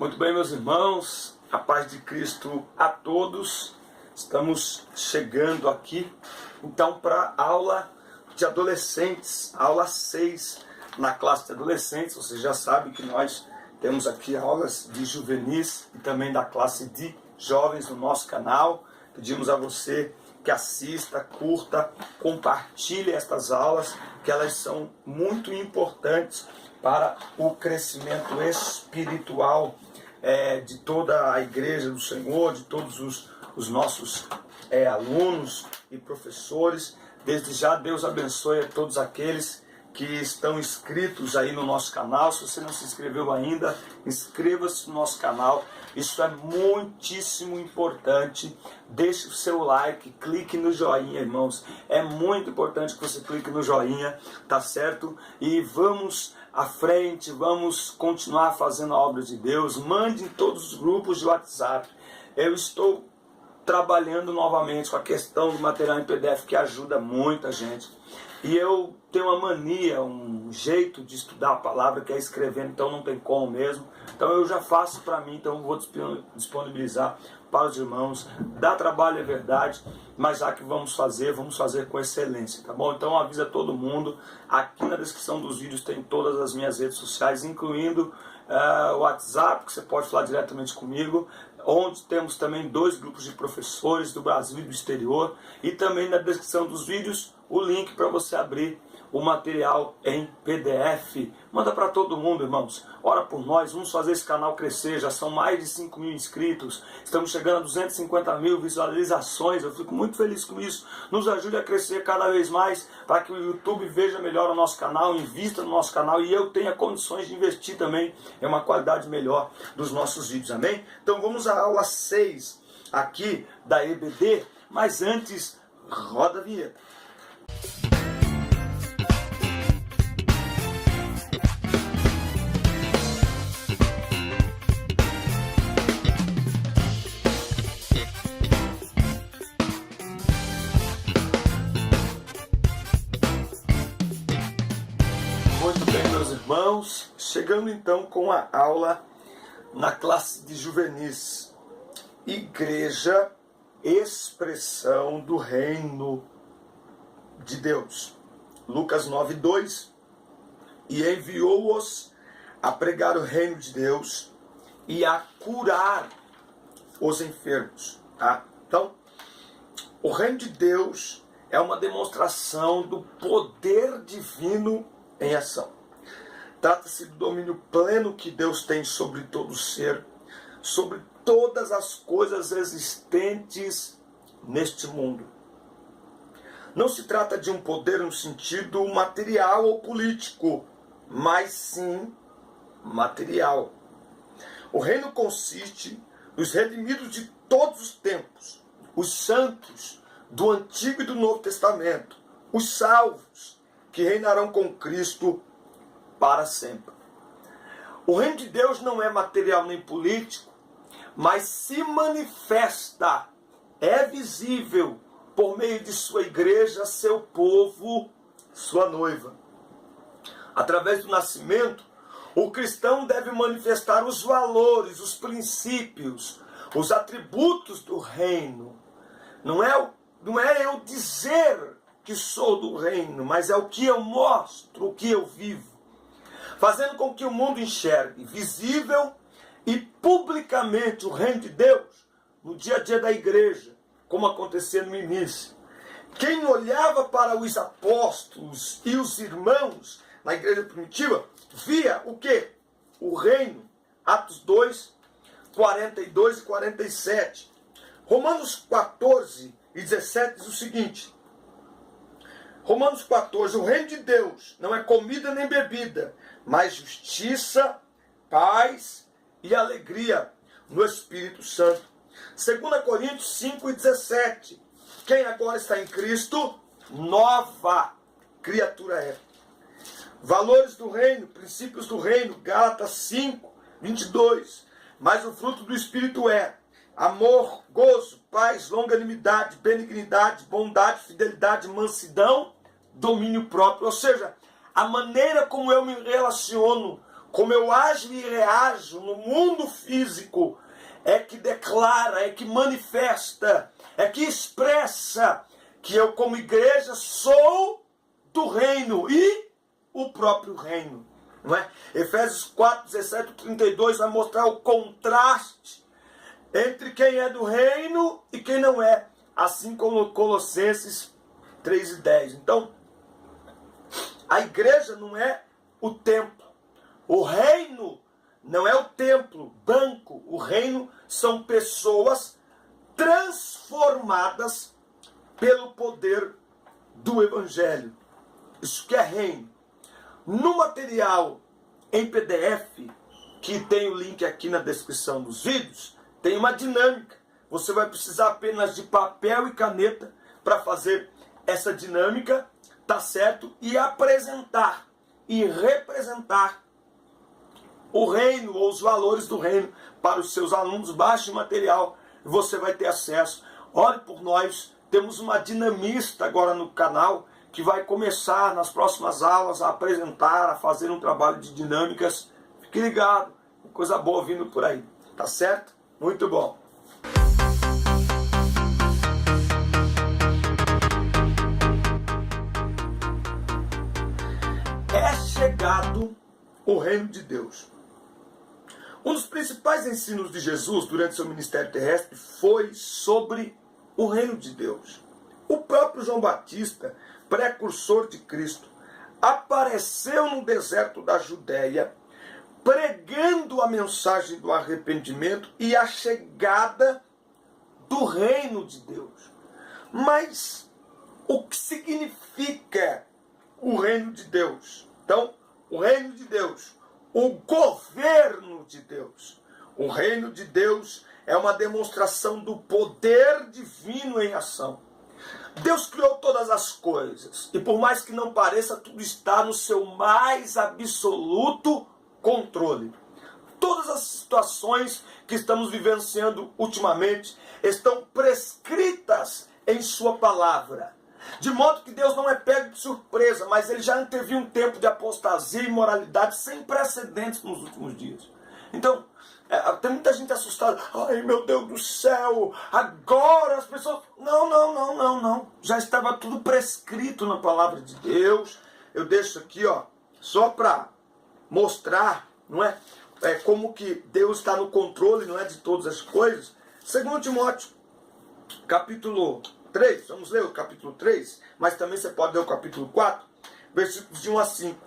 Muito bem, meus irmãos, a paz de Cristo a todos. Estamos chegando aqui, então, para a aula de adolescentes, aula 6 na classe de adolescentes. Você já sabe que nós temos aqui aulas de juvenis e também da classe de jovens no nosso canal. Pedimos a você que assista, curta, compartilhe estas aulas, que elas são muito importantes para o crescimento espiritual de toda a igreja do Senhor, de todos os nossos alunos e professores. Desde já, Deus abençoe a todos aqueles que estão inscritos aí no nosso canal. Se você não se inscreveu ainda, inscreva-se no nosso canal. Isso é muitíssimo importante. Deixe o seu like, clique no joinha, irmãos. É muito importante que você clique no joinha, tá certo? E vamos à frente, vamos continuar fazendo a obra de Deus. Mande em todos os grupos de WhatsApp. Eu estou trabalhando novamente com a questão do material em PDF, que ajuda muita gente. E eu tenho uma mania, um jeito de estudar a palavra, que é escrevendo, então não tem como mesmo. Então eu já faço para mim, então eu vou disponibilizar para os irmãos. Dá trabalho, é verdade, mas já que vamos fazer com excelência, tá bom? Então avisa todo mundo. Aqui na descrição dos vídeos tem todas as minhas redes sociais, incluindo o WhatsApp, que você pode falar diretamente comigo, onde temos também 2 grupos de professores do Brasil e do exterior, e também na descrição dos vídeos o link para você abrir o material em PDF. Manda para todo mundo, irmãos. Ora por nós, vamos fazer esse canal crescer. Já são mais de 5 mil inscritos. Estamos chegando a 250 mil visualizações. Eu fico muito feliz com isso. Nos ajude a crescer cada vez mais, para que o YouTube veja melhor o nosso canal, invista no nosso canal e eu tenha condições de investir também em uma qualidade melhor dos nossos vídeos. Amém? Então vamos à aula 6 aqui da EBD. Mas antes, roda a vinheta. Muito bem, meus irmãos, chegando então com a aula na classe de juvenis. Igreja, expressão do reino de Deus. Lucas 9:2. E enviou-os a pregar o reino de Deus e a curar os enfermos. Tá? Então, o reino de Deus é uma demonstração do poder divino em ação. Trata-se do domínio pleno que Deus tem sobre todo ser, sobre todas as coisas existentes neste mundo. Não se trata de um poder no sentido material ou político, mas sim material. O reino consiste nos redimidos de todos os tempos, os santos do Antigo e do Novo Testamento, os salvos que reinarão com Cristo para sempre. O reino de Deus não é material nem político, mas se manifesta, é visível por meio de sua igreja, seu povo, sua noiva. Através do nascimento, o cristão deve manifestar os valores, os princípios, os atributos do reino. Não é eu dizer que sou do reino, mas é o que eu mostro, o que eu vivo. Fazendo com que o mundo enxergue visível e publicamente o reino de Deus no dia a dia da igreja, como acontecia no início. Quem olhava para os apóstolos e os irmãos na igreja primitiva, via o quê? O reino. Atos 2, 42 e 47. Romanos 14 e 17 diz o seguinte. Romanos 14, o reino de Deus não é comida nem bebida, mas justiça, paz e alegria no Espírito Santo. 2 Coríntios 5 e 17. Quem agora está em Cristo, nova criatura é. Valores do reino, princípios do reino, Gálatas 5, 22. Mas o fruto do Espírito é amor, gozo, paz, longanimidade, benignidade, bondade, fidelidade, mansidão, domínio próprio. Ou seja, a maneira como eu me relaciono como eu ajo e reajo no mundo físico, é que declara, é que manifesta, é que expressa que eu, como igreja, sou do reino e o próprio reino. Não é? Efésios 4, 17 e 32 vai mostrar o contraste entre quem é do reino e quem não é, assim como Colossenses 3 e 10. Então, a igreja não é o templo, o reino não é o templo, banco, o reino são pessoas transformadas pelo poder do evangelho. Isso que é reino. No material em PDF, que tem o link aqui na descrição dos vídeos, tem uma dinâmica. Você vai precisar apenas de papel e caneta para fazer essa dinâmica, tá certo? E apresentar e representar o reino ou os valores do reino para os seus alunos. Baixe o material e você vai ter acesso. Ore por nós. Temos uma dinamista agora no canal que vai começar nas próximas aulas a apresentar, a fazer um trabalho de dinâmicas. Fique ligado, coisa boa vindo por aí, tá certo? Muito bom. É chegado o reino de Deus. Um dos principais ensinos de Jesus durante seu ministério terrestre foi sobre o reino de Deus. O próprio João Batista, precursor de Cristo, apareceu no deserto da Judéia, pregando a mensagem do arrependimento e a chegada do reino de Deus. Mas o que significa o reino de Deus? Então, o reino de Deus, o governo de Deus. O reino de Deus é uma demonstração do poder divino em ação. Deus criou todas as coisas, e por mais que não pareça, tudo está no seu mais absoluto controle. Todas as situações que estamos vivenciando ultimamente estão prescritas em sua palavra. De modo que Deus não é pego de surpresa, mas ele já anteviu um tempo de apostasia e imoralidade sem precedentes nos últimos dias. Então, tem muita gente assustada. Ai, meu Deus do céu, agora as pessoas... Não. Já estava tudo prescrito na palavra de Deus. Eu deixo aqui, só para mostrar, não é? Como que Deus está no controle, não é, de todas as coisas. 2 Timóteo, capítulo 3, vamos ler o capítulo 3, mas também você pode ler o capítulo 4, versículos de 1 a 5.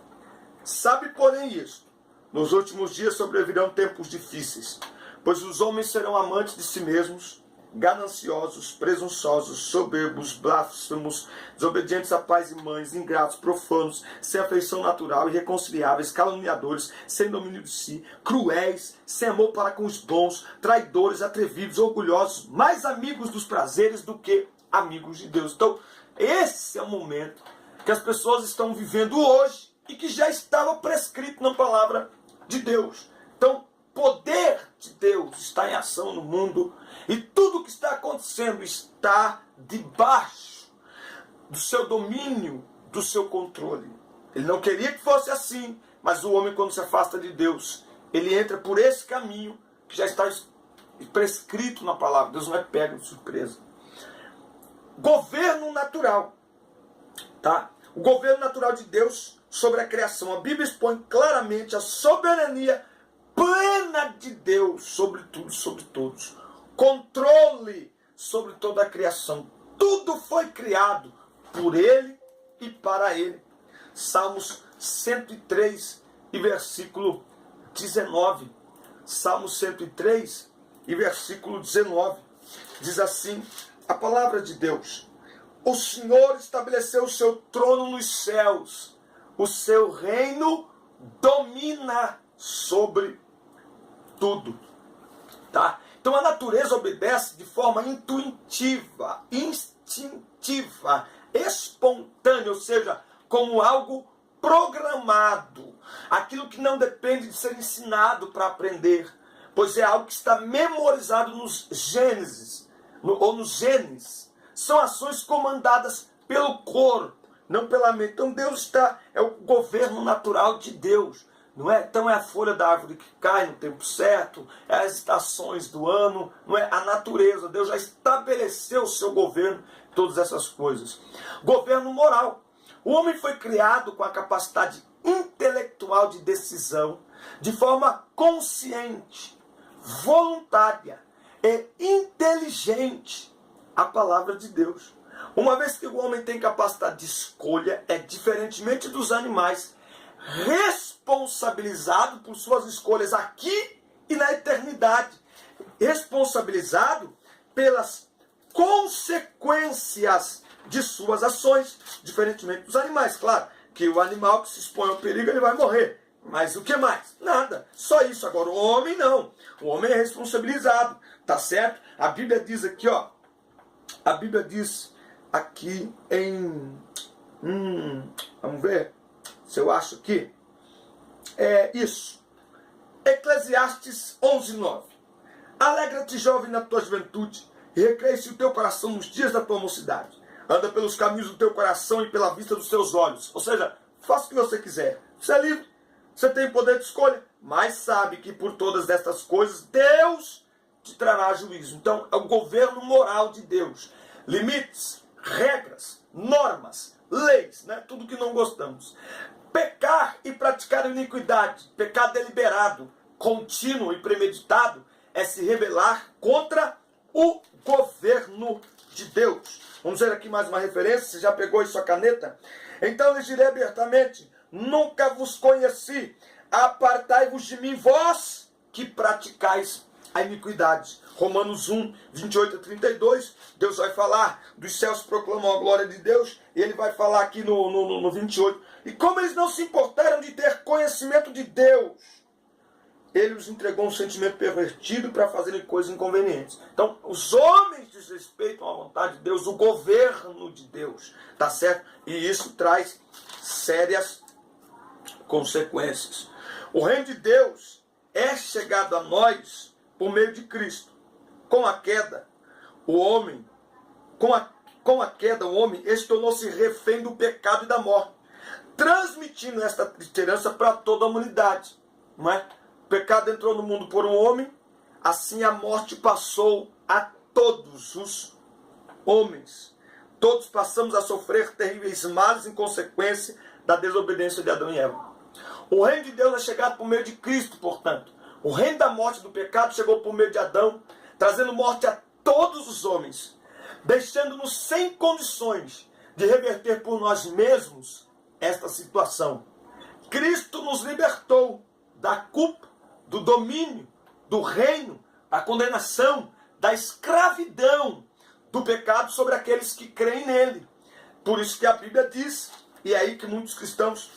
Sabe, porém, isto: nos últimos dias sobrevirão tempos difíceis, pois os homens serão amantes de si mesmos, gananciosos, presunçosos, soberbos, blasfemos, desobedientes a pais e mães, ingratos, profanos, sem afeição natural, irreconciliáveis, caluniadores, sem domínio de si, cruéis, sem amor para com os bons, traidores, atrevidos, orgulhosos, mais amigos dos prazeres do que amigos de Deus. Então, esse é o momento que as pessoas estão vivendo hoje e que já estava prescrito na palavra de Deus. Então, poder de Deus está em ação no mundo e tudo o que está acontecendo está debaixo do seu domínio, do seu controle. Ele não queria que fosse assim, mas o homem, quando se afasta de Deus, ele entra por esse caminho que já está prescrito na palavra. Deus não é pego de surpresa. Governo natural, tá? O governo natural de Deus sobre a criação. A Bíblia expõe claramente a soberania plena de Deus sobre tudo, sobre todos. Controle sobre toda a criação. Tudo foi criado por Ele e para Ele. Salmos 103 e versículo 19. Salmos 103 e versículo 19. Diz assim a palavra de Deus: o Senhor estabeleceu o seu trono nos céus. O seu reino domina sobre tudo. Tá? Então a natureza obedece de forma intuitiva, instintiva, espontânea, ou seja, como algo programado. Aquilo que não depende de ser ensinado para aprender, pois é algo que está memorizado nos genes. São ações comandadas pelo corpo, não pela mente. Então Deus é o governo natural de Deus. não é? Então é a folha da árvore que cai no tempo certo, é as estações do ano, não é? A natureza. Deus já estabeleceu o seu governo, todas essas coisas. Governo moral. O homem foi criado com a capacidade intelectual de decisão, de forma consciente, voluntária e inteligente. A palavra de Deus. Uma vez que o homem tem capacidade de escolha, é diferentemente dos animais, responsabilizado por suas escolhas aqui e na eternidade. Responsabilizado pelas consequências de suas ações, diferentemente dos animais. Claro que o animal que se expõe ao perigo, ele vai morrer. Mas o que mais? Nada. Só isso. Agora, o homem não. O homem é responsabilizado. Tá certo? A Bíblia diz aqui, ó. A Bíblia diz aqui em... vamos ver se eu acho aqui. É isso. Eclesiastes 11:9. Alegra-te, jovem, na tua juventude, e recreia-se o teu coração nos dias da tua mocidade. Anda pelos caminhos do teu coração e pela vista dos teus olhos. Ou seja, faça o que você quiser. Você é livre, você tem poder de escolha, mas sabe que por todas estas coisas Deus te trará juízo. Então, é o governo moral de Deus. Limites, regras, normas, leis, né? Tudo que não gostamos. Pecar e praticar iniquidade, pecado deliberado, contínuo e premeditado, é se rebelar contra o governo de Deus. Vamos ver aqui mais uma referência. Você já pegou aí sua caneta? Então lhes direi abertamente: nunca vos conheci. Apartai-vos de mim, vós que praticais a iniquidade. Romanos 1:28-32. Deus vai falar, dos céus proclamam a glória de Deus. E ele vai falar aqui no 28. E como eles não se importaram de ter conhecimento de Deus, ele os entregou um sentimento pervertido para fazerem coisas inconvenientes. Então, os homens desrespeitam a vontade de Deus, o governo de Deus. Tá certo? E isso traz sérias consequências. O reino de Deus é chegado a nós por meio de Cristo. Com a queda, o homem, com a queda, o homem tornou-se refém do pecado e da morte, transmitindo esta triste herança para toda a humanidade. Não é? O pecado entrou no mundo por um homem, assim a morte passou a todos os homens. Todos passamos a sofrer terríveis males em consequência da desobediência de Adão e Eva. O reino de Deus é chegado por meio de Cristo, portanto. O reino da morte do pecado chegou por meio de Adão, trazendo morte a todos os homens, deixando-nos sem condições de reverter por nós mesmos esta situação. Cristo nos libertou da culpa, do domínio, do reino, da condenação, da escravidão, do pecado sobre aqueles que creem nele. Por isso que a Bíblia diz, e é aí que muitos cristãos,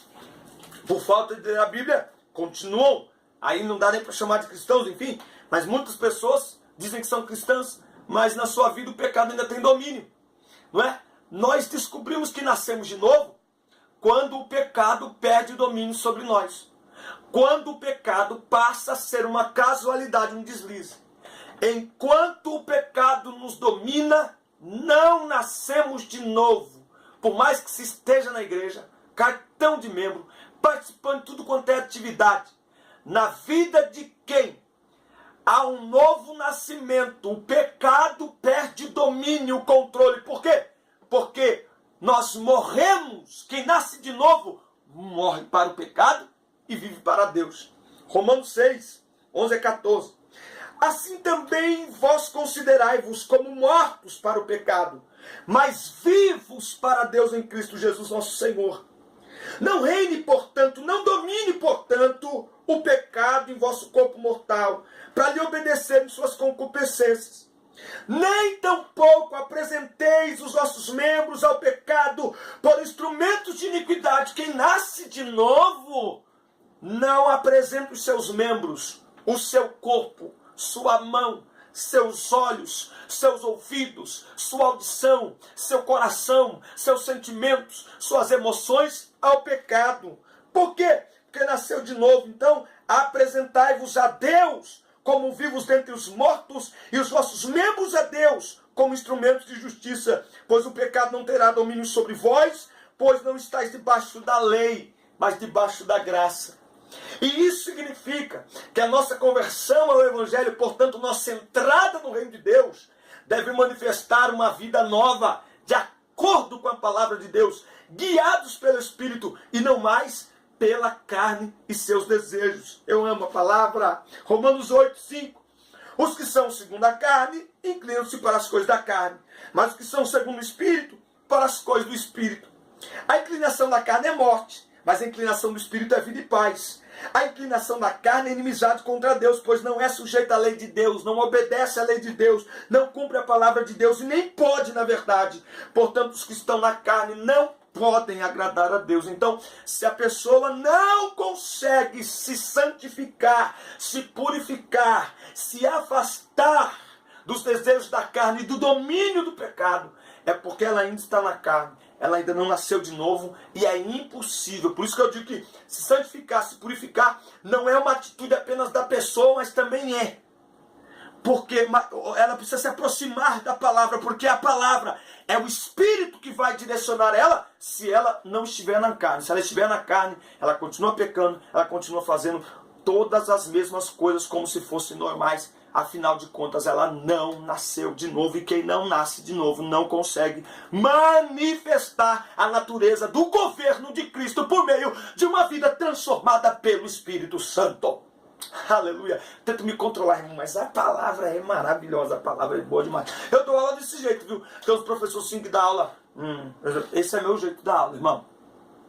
por falta de ler a Bíblia, continuam, aí não dá nem para chamar de cristãos, enfim, mas muitas pessoas dizem que são cristãs, mas na sua vida o pecado ainda tem domínio, não é? Nós descobrimos que nascemos de novo quando o pecado perde o domínio sobre nós. Quando o pecado passa a ser uma casualidade, um deslize. Enquanto o pecado nos domina, não nascemos de novo. Por mais que se esteja na igreja, cartão de membro, participando de tudo quanto é atividade. Na vida de quem há um novo nascimento, o pecado perde domínio, controle. Por quê? Porque nós morremos. Quem nasce de novo morre para o pecado e vive para Deus. Romanos 6:11-14. Assim também vós considerai-vos como mortos para o pecado, mas vivos para Deus em Cristo Jesus nosso Senhor. Não reine, portanto, não domine, portanto, o pecado em vosso corpo mortal, para lhe obedecer em suas concupiscências. Nem tampouco apresenteis os vossos membros ao pecado por instrumentos de iniquidade. Quem nasce de novo não apresenta os seus membros, o seu corpo, sua mão, seus olhos, seus ouvidos, sua audição, seu coração, seus sentimentos, suas emoções ao pecado. Por quê? Porque nasceu de novo. Então, apresentai-vos a Deus como vivos dentre os mortos e os vossos membros a Deus como instrumentos de justiça, pois o pecado não terá domínio sobre vós, pois não estáis debaixo da lei, mas debaixo da graça. E isso significa que a nossa conversão ao Evangelho, portanto, nossa entrada no reino de Deus, deve manifestar uma vida nova, de acordo com a palavra de Deus, guiados pelo Espírito e não mais pela carne e seus desejos. Eu amo a palavra. Romanos 8, 5. Os que são segundo a carne, inclinam-se para as coisas da carne, mas os que são segundo o Espírito, para as coisas do Espírito. A inclinação da carne é morte, mas a inclinação do Espírito é vida e paz. A inclinação da carne é inimizade contra Deus, pois não é sujeita à lei de Deus, não obedece à lei de Deus, não cumpre a palavra de Deus e nem pode, na verdade. Portanto, os que estão na carne não podem agradar a Deus. Então, se a pessoa não consegue se santificar, se purificar, se afastar dos desejos da carne e do domínio do pecado, é porque ela ainda está na carne. Ela ainda não nasceu de novo e é impossível. Por isso que eu digo que se santificar, se purificar, não é uma atitude apenas da pessoa, mas também é. Porque ela precisa se aproximar da palavra, porque a palavra é o Espírito que vai direcionar ela se ela não estiver na carne. Se ela estiver na carne, ela continua pecando, ela continua fazendo todas as mesmas coisas como se fossem normais. Afinal de contas, ela não nasceu de novo. E quem não nasce de novo não consegue manifestar a natureza do governo de Cristo por meio de uma vida transformada pelo Espírito Santo. Aleluia. Tento me controlar, irmão, mas a palavra é maravilhosa. A palavra é boa demais. Eu dou aula desse jeito, viu? Tem uns professores assim que dão aula. Esse é meu jeito de dar aula, irmão.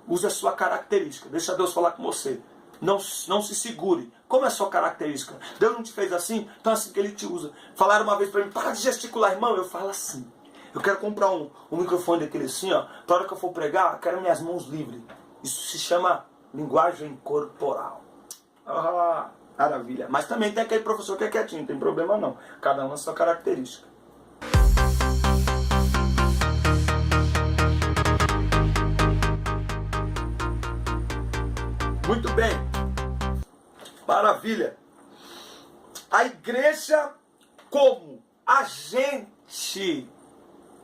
Use a sua característica. Deixa Deus falar com você. Não se segure. Como é a sua característica? Deus não te fez assim? Então é assim que Ele te usa. Falaram uma vez para mim, para de gesticular, irmão. Eu falo assim. Eu quero comprar um microfone daquele assim, ó. Para hora que eu for pregar, eu quero minhas mãos livres. Isso se chama linguagem corporal. Ah, maravilha. Mas também tem aquele professor que é quietinho, não tem problema não. Cada um a sua característica. Muito bem. Maravilha. A igreja como agente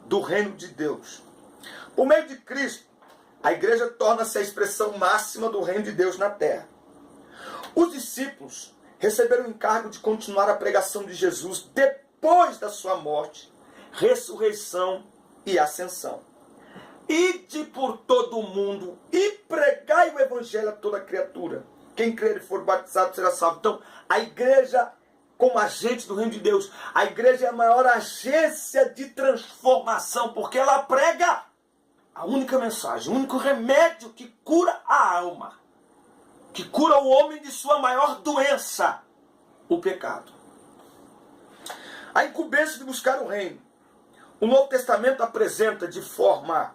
do reino de Deus. Por meio de Cristo, a igreja torna-se a expressão máxima do reino de Deus na terra. Os discípulos receberam o encargo de continuar a pregação de Jesus depois da sua morte, ressurreição e ascensão. Ide por todo o mundo e pregai o evangelho a toda criatura. Quem crer e for batizado será salvo. Então, a igreja, como agente do reino de Deus, a igreja é a maior agência de transformação, porque ela prega a única mensagem, o único remédio que cura a alma, que cura o homem de sua maior doença, o pecado. A incumbência de buscar o reino. O Novo Testamento apresenta de forma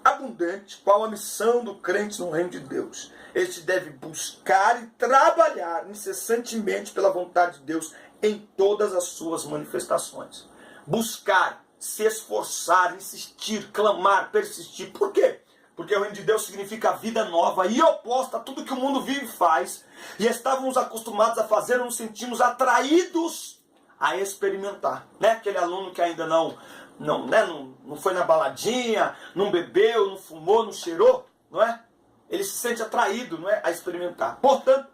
abundante qual a missão do crente no reino de Deus. Este deve buscar e trabalhar incessantemente pela vontade de Deus em todas as suas manifestações. Buscar, se esforçar, insistir, clamar, persistir. Por quê? Porque o reino de Deus significa vida nova e oposta a tudo que o mundo vive e faz. E estávamos acostumados a fazer, nos sentimos atraídos a experimentar. Né? Aquele aluno que ainda não foi na baladinha, não bebeu, não fumou, não cheirou, não é? Ele se sente atraído, não é, a experimentar. Portanto,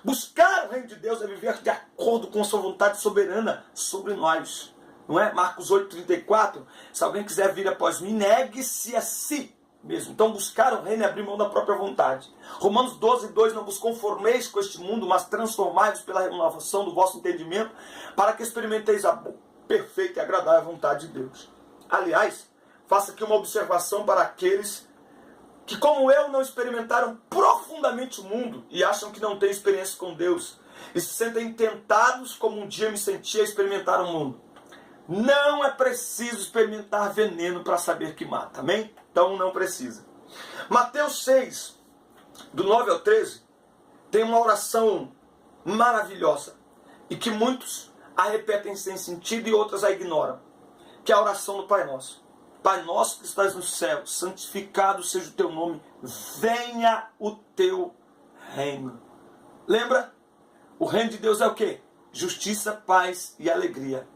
buscar o reino de Deus é viver de acordo com a sua vontade soberana sobre nós. Não é? Marcos 8,34, se alguém quiser vir após mim, negue-se a si mesmo. Então, buscar o reino é abrir mão da própria vontade. Romanos 12,2, não vos conformeis com este mundo, mas transformai-vos pela renovação do vosso entendimento, para que experimenteis a perfeita e agradável vontade de Deus. Aliás, faço aqui uma observação para aqueles que, como eu, não experimentaram profundamente o mundo e acham que não têm experiência com Deus e se sentem tentados como um dia me senti a experimentar o mundo. Não é preciso experimentar veneno para saber que mata, amém? Então não precisa. Mateus 6, do 9 ao 13, tem uma oração maravilhosa e que muitos a repetem sem sentido e outras a ignoram, que é a oração do Pai Nosso. Pai nosso que estás no céu, santificado seja o teu nome, venha o teu reino. Lembra? O reino de Deus é o quê? Justiça, paz e alegria.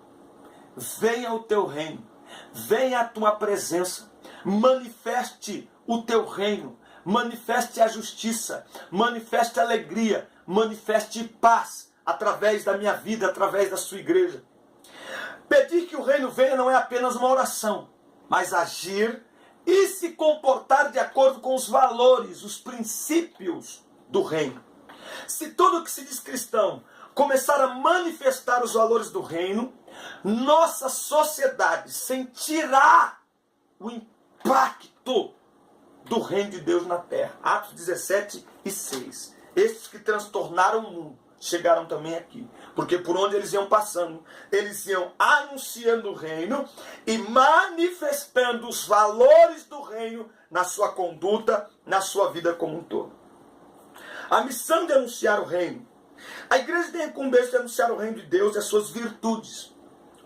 Venha o teu reino, venha a tua presença, manifeste o teu reino, manifeste a justiça, manifeste a alegria, manifeste paz através da minha vida, através da sua igreja. Pedir que o reino venha não é apenas uma oração, mas agir e se comportar de acordo com os valores, os princípios do reino. Se tudo que se diz cristão começar a manifestar os valores do reino, nossa sociedade sentirá o impacto do reino de Deus na terra. Atos 17 e 6. Estes que transtornaram o mundo chegaram também aqui, porque por onde eles iam passando, eles iam anunciando o reino e manifestando os valores do reino na sua conduta, na sua vida como um todo. A missão de anunciar o reino. A igreja tem a incumbência de anunciar o reino de Deus e as suas virtudes.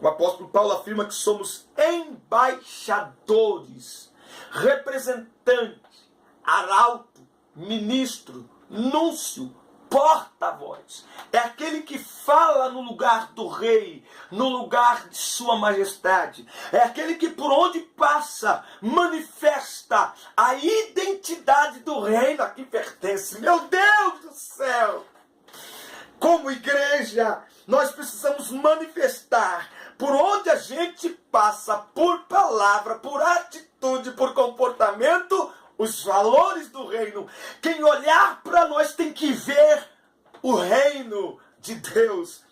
O apóstolo Paulo afirma que somos embaixadores, representantes, arauto, ministro, núncio, porta-voz. É aquele que fala no lugar do rei, no lugar de sua majestade. É aquele que por onde passa manifesta a identidade do reino a que pertence. Meu Deus do céu! Como igreja, nós precisamos manifestar por onde a gente passa, por palavra, por atitude, por comportamento, os valores do reino. Quem olhar para nós tem que ver o reino de Deus.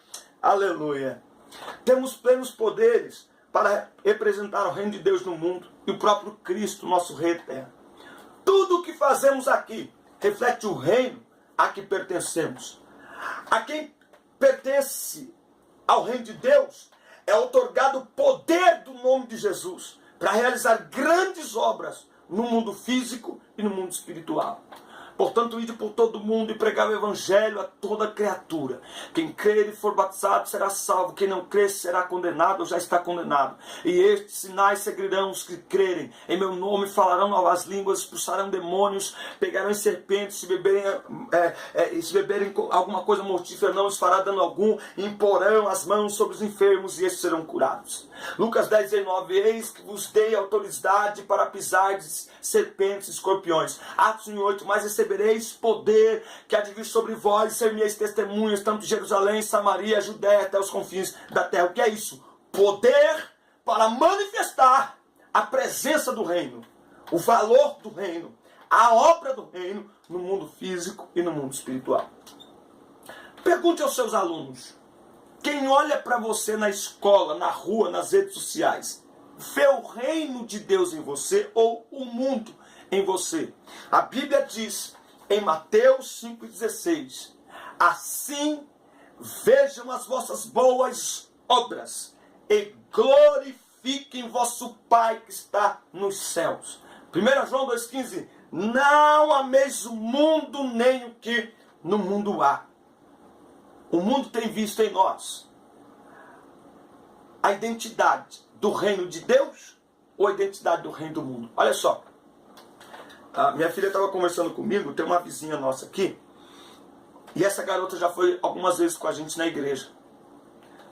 Aleluia. Temos plenos poderes para representar o reino de Deus no mundo e o próprio Cristo, nosso Rei eterno. Tudo o que fazemos aqui reflete o reino a que pertencemos. A quem pertence ao reino de Deus é outorgado o poder do nome de Jesus para realizar grandes obras no mundo físico e no mundo espiritual. Portanto, ide por todo mundo e pregar o evangelho a toda criatura. Quem crer e for batizado será salvo. Quem não crer será condenado ou já está condenado. E estes sinais seguirão os que crerem. Em meu nome falarão novas línguas, expulsarão demônios, pegarão em serpentes, se beberem alguma coisa mortífera não lhes fará dano algum, e imporão as mãos sobre os enfermos e estes serão curados. Lucas 10:19, eis que vos dei autoridade para pisar serpentes e escorpiões. Atos 1:8, mas recebereis poder que há de vir sobre vós e ser minhas testemunhas, tanto de Jerusalém, Samaria, Judéia, até os confins da terra. O que é isso? Poder para manifestar a presença do reino, o valor do reino, a obra do reino no mundo físico e no mundo espiritual. Pergunte aos seus alunos, quem olha para você na escola, na rua, nas redes sociais, vê o reino de Deus em você ou o mundo em você? A Bíblia diz em Mateus 5,16, assim vejam as vossas boas obras e glorifiquem vosso Pai que está nos céus. 1 João 2,15, não ameis o mundo nem o que no mundo há. O mundo tem visto em nós a identidade do reino de Deus ou a identidade do reino do mundo? Olha só, a minha filha estava conversando comigo, tem uma vizinha nossa aqui, e essa garota já foi algumas vezes com a gente na igreja.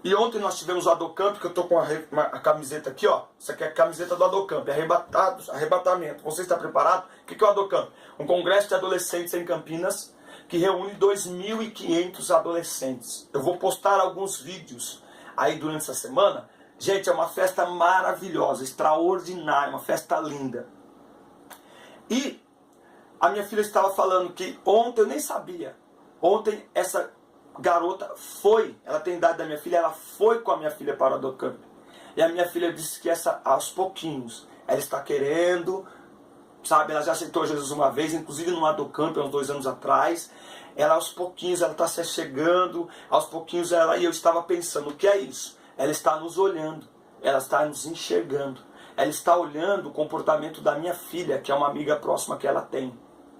E ontem nós tivemos o Adocamp, que eu estou com a camiseta aqui, ó. Essa aqui é a camiseta do Adocamp, arrebatamento. Você está preparado? O que é o Adocamp? Um congresso de adolescentes em Campinas, que reúne 2.500 adolescentes. Eu vou postar alguns vídeos aí durante essa semana. Gente, é uma festa maravilhosa, extraordinária, uma festa linda. E a minha filha estava falando que ontem, eu nem sabia, ontem essa garota foi, ela tem a idade da minha filha, ela foi com a minha filha para o Adocamp. E a minha filha disse que aos pouquinhos, ela está querendo, sabe, ela já aceitou Jesus uma vez, inclusive no Adocamp, há uns 2 anos atrás. Ela aos pouquinhos, ela está se chegando, aos pouquinhos e eu estava pensando, o que é isso? Ela está nos olhando, ela está nos enxergando, ela está olhando o comportamento da minha filha, que é uma amiga próxima que ela tem.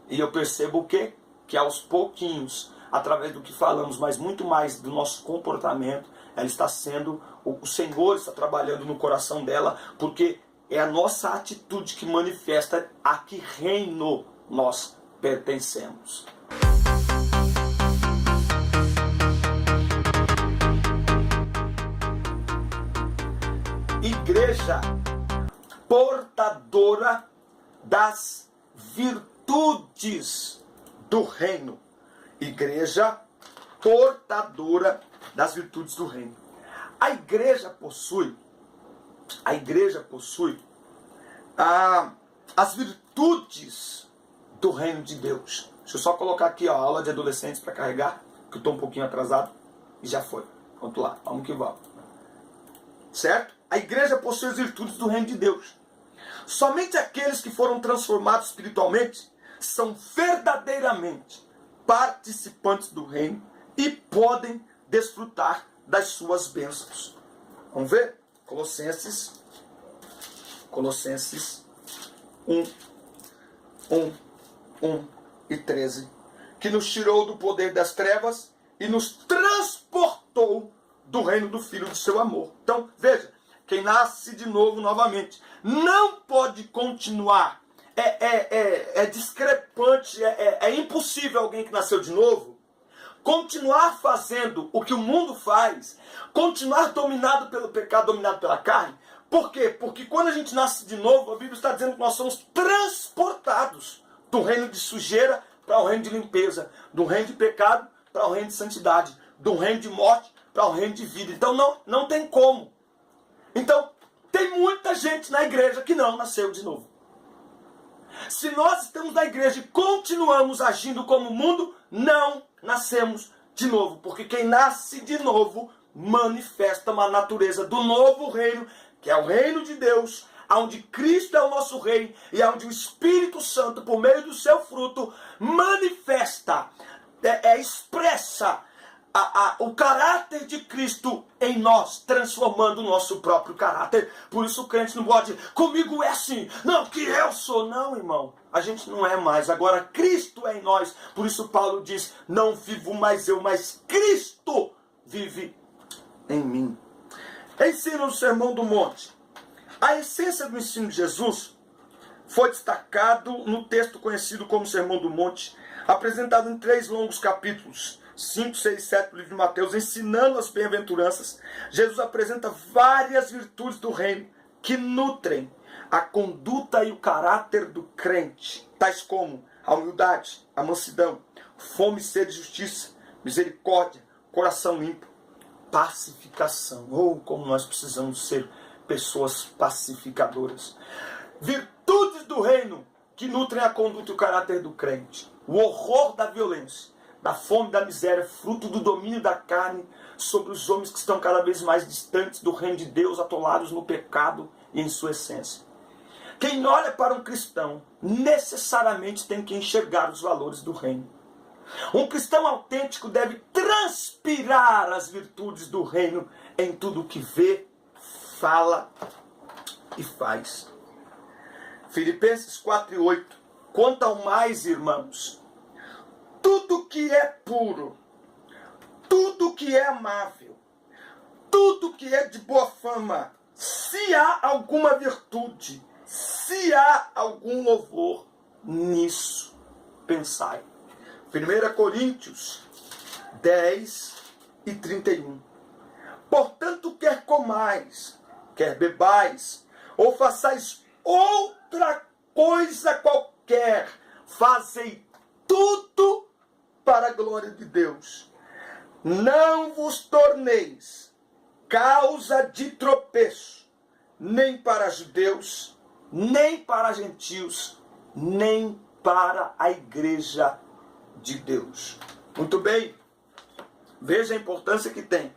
E eu percebo o quê? Que aos pouquinhos, através do que falamos, mas muito mais do nosso comportamento, ela está sendo, o Senhor está trabalhando no coração dela, porque é a nossa atitude que manifesta a que reino nós pertencemos. Igreja portadora das virtudes virtudes do reino. Igreja portadora das virtudes do reino. A igreja possui as virtudes do reino de Deus. Deixa eu só colocar aqui a aula de adolescentes para carregar, que eu estou um pouquinho atrasado, e já foi. Vamos lá, vamos que vamos. Certo? A igreja possui as virtudes do reino de Deus. Somente aqueles que foram transformados espiritualmente são verdadeiramente participantes do reino e podem desfrutar das suas bênçãos. Vamos ver? Colossenses 1 e 13. Que nos tirou do poder das trevas e nos transportou do reino do Filho do seu amor. Então, veja, quem nasce de novo novamente não pode continuar. É discrepante, é impossível alguém que nasceu de novo continuar fazendo o que o mundo faz, continuar dominado pelo pecado, dominado pela carne. Por quê? Porque quando a gente nasce de novo, a Bíblia está dizendo que nós somos transportados do reino de sujeira para o reino de limpeza, do reino de pecado para o reino de santidade, do reino de morte para o reino de vida. Então não tem como. Então, tem muita gente na igreja que não nasceu de novo. Se nós estamos na igreja e continuamos agindo como o mundo, não nascemos de novo. Porque quem nasce de novo manifesta uma natureza do novo reino, que é o reino de Deus, onde Cristo é o nosso rei e onde o Espírito Santo, por meio do seu fruto, manifesta, expressa o caráter de Cristo em nós, transformando o nosso próprio caráter. Por isso o crente não pode, comigo é assim, não, que eu sou. Não, irmão, a gente não é mais. Agora Cristo é em nós. Por isso Paulo diz, não vivo mais eu, mas Cristo vive em mim. Ensino do Sermão do Monte. A essência do ensino de Jesus foi destacado no texto conhecido como Sermão do Monte, apresentado em 3 longos capítulos, 5, 6 e 7 do livro de Mateus, ensinando as bem-aventuranças. Jesus apresenta várias virtudes do reino que nutrem a conduta e o caráter do crente, tais como a humildade, a mansidão, fome, sede de justiça, misericórdia, coração limpo, pacificação. Como nós precisamos ser pessoas pacificadoras. Virtudes do reino que nutrem a conduta e o caráter do crente. O horror da violência, da fome, da miséria, fruto do domínio da carne sobre os homens que estão cada vez mais distantes do reino de Deus, atolados no pecado e em sua essência. Quem olha para um cristão necessariamente tem que enxergar os valores do reino. Um cristão autêntico deve transpirar as virtudes do reino em tudo o que vê, fala e faz. Filipenses 4:8. Quanto ao mais, irmãos, tudo que é puro, tudo que é amável, tudo que é de boa fama, se há alguma virtude, se há algum louvor, nisso pensai. 1 Coríntios 10:31. Portanto, quer comais, quer bebais, ou façais outra coisa qualquer, fazei tudo para a glória de Deus. Não vos torneis causa de tropeço, nem para judeus, nem para gentios, nem para a igreja de Deus. Muito bem. Veja a importância que tem.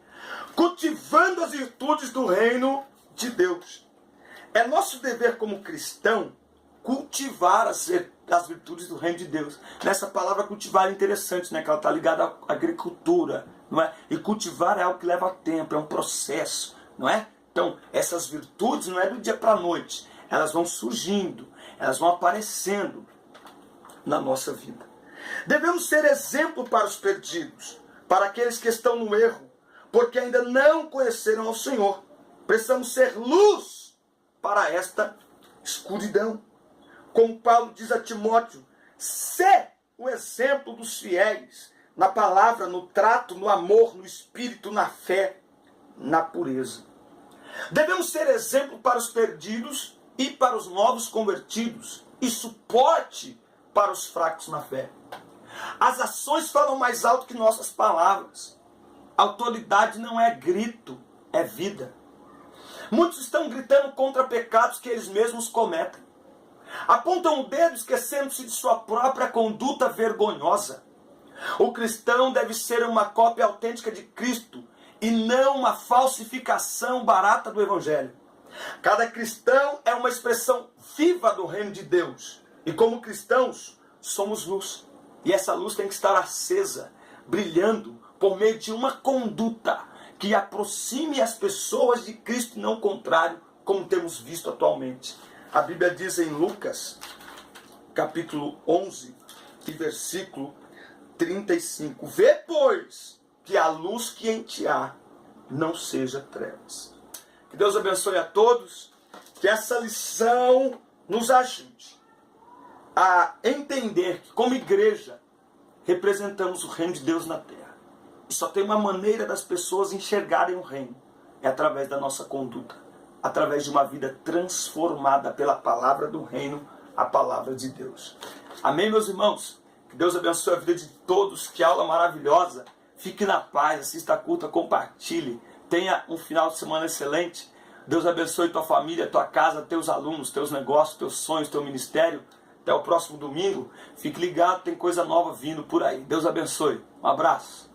Cultivando as virtudes do reino de Deus. É nosso dever como cristão cultivar as virtudes do reino de Deus. Nessa palavra cultivar é interessante, né? Que ela está ligada à agricultura, não é? E cultivar é algo que leva tempo, é um processo, não é? Então, essas virtudes não é do dia para a noite. Elas vão surgindo, elas vão aparecendo na nossa vida. Devemos ser exemplo para os perdidos, para aqueles que estão no erro, porque ainda não conheceram ao Senhor. Precisamos ser luz para esta escuridão. Como Paulo diz a Timóteo, sê o exemplo dos fiéis, na palavra, no trato, no amor, no espírito, na fé, na pureza. Devemos ser exemplo para os perdidos e para os novos convertidos, e suporte para os fracos na fé. As ações falam mais alto que nossas palavras. Autoridade não é grito, é vida. Muitos estão gritando contra pecados que eles mesmos cometem. Apontam o dedo esquecendo-se de sua própria conduta vergonhosa. O cristão deve ser uma cópia autêntica de Cristo e não uma falsificação barata do Evangelho. Cada cristão é uma expressão viva do reino de Deus. E como cristãos, somos luz. E essa luz tem que estar acesa, brilhando, por meio de uma conduta que aproxime as pessoas de Cristo e não o contrário, como temos visto atualmente. A Bíblia diz em Lucas, capítulo 11, e versículo 35. Vê, pois, que a luz que em ti há não seja trevas. Que Deus abençoe a todos, que essa lição nos ajude a entender que, como igreja, representamos o reino de Deus na terra. E só tem uma maneira das pessoas enxergarem o reino, é através da nossa conduta, através de uma vida transformada pela palavra do reino, a palavra de Deus. Amém, meus irmãos? Que Deus abençoe a vida de todos, que aula maravilhosa. Fique na paz, assista a culta, compartilhe. Tenha um final de semana excelente. Deus abençoe tua família, tua casa, teus alunos, teus negócios, teus sonhos, teu ministério. Até o próximo domingo. Fique ligado, tem coisa nova vindo por aí. Deus abençoe. Um abraço.